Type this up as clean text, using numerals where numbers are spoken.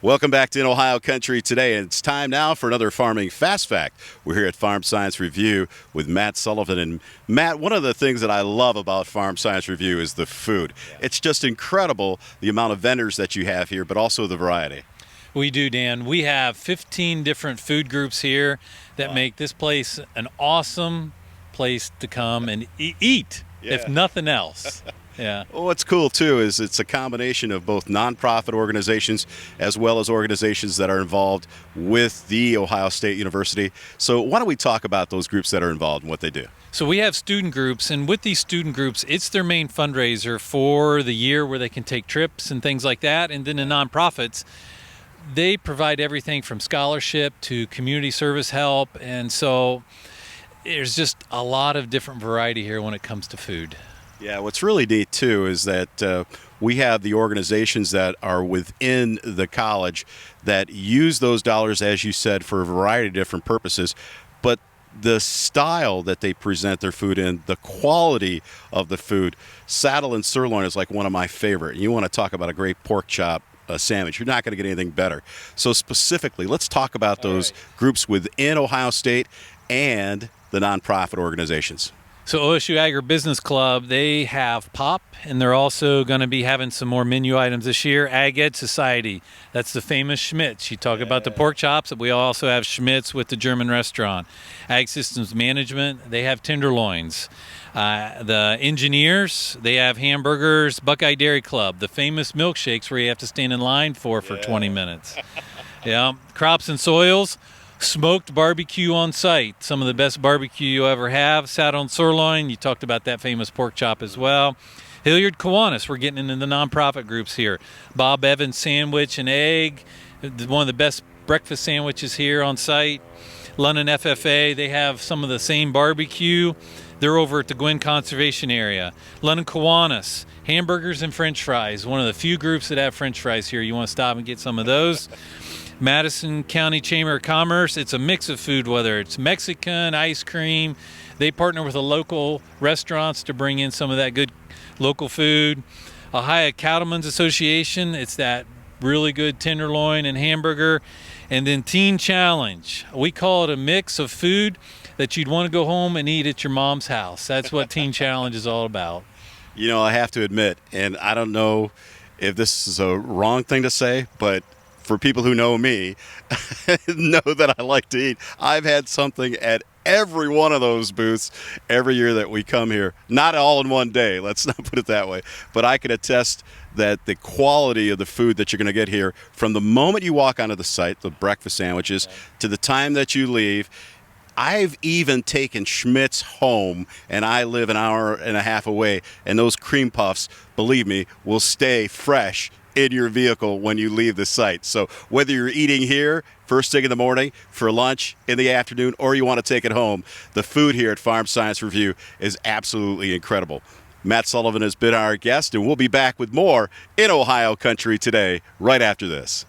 Welcome back to In Ohio Country Today, and it's time now for another Farming Fast Fact. We're here at Farm Science Review with Matt Sullivan. And Matt, one of the things that I love about Farm Science Review is the food. It's just incredible the amount of vendors that you have here, but also the variety. We do, Dan. We have 15 different food groups here that make this place an awesome place to come and eat, if nothing else. Yeah. Well, what's cool too is it's a combination of both nonprofit organizations as well as organizations that are involved with the Ohio State University. So why don't we talk about those groups that are involved and what they do? So we have student groups, and with these student groups, it's their main fundraiser for the year where they can take trips and things like that. And then the nonprofits, they provide everything from scholarship to community service help. And so there's just a lot of different variety here when it comes to food. Yeah, what's really neat too is that we have the organizations that are within the college that use those dollars, as you said, for a variety of different purposes. But the style that they present their food in, the quality of the food, saddle and sirloin is like one of my favorite. You want to talk about a great pork chop sandwich, you're not going to get anything better. So specifically, let's talk about those groups within Ohio State and the nonprofit organizations. So OSU Agribusiness Club, they have pop, and they're also going to be having some more menu items this year. Ag Ed Society, that's the famous Schmitz. You talk about the pork chops, but we also have Schmitz with the German restaurant. Ag Systems Management, they have tenderloins. The engineers, they have hamburgers. Buckeye Dairy Club, the famous milkshakes where you have to stand in line for 20 minutes. Yeah, Crops and Soils, smoked barbecue on site, some of the best barbecue you ever have. Saddle and sirloin, you talked about that famous pork chop as well. Hilliard Kiwanis, we're getting into the nonprofit groups here. Bob Evans Sandwich and Egg, one of the best breakfast sandwiches here on site. London FFA, they have some of the same barbecue. They're over at the Gwynn Conservation Area. London Kiwanis, hamburgers and french fries, one of the few groups that have french fries here. You want to stop and get some of those. Madison County Chamber of Commerce, it's a mix of food, whether it's Mexican, ice cream. They partner with the local restaurants to bring in some of that good local food. Ohio Cattlemen's Association, it's that really good tenderloin and hamburger. And then Teen Challenge, we call it a mix of food that you'd want to go home and eat at your mom's house. That's what Teen Challenge is all about. You know, I have to admit, and I don't know if this is a wrong thing to say, but for people who know me, know that I like to eat. I've had something at every one of those booths every year that we come here. Not all in one day, let's not put it that way. But I can attest that the quality of the food that you're going to get here, from the moment you walk onto the site, the breakfast sandwiches, to the time that you leave. I've even taken Schmitz home, and I live an hour and a half away, and those cream puffs, believe me, will stay fresh in your vehicle when you leave the site. So whether you're eating here first thing in the morning, for lunch, in the afternoon, or you want to take it home, the food here at Farm Science Review is absolutely incredible. Matt Sullivan has been our guest, and we'll be back with more in Ohio Country Today right after this.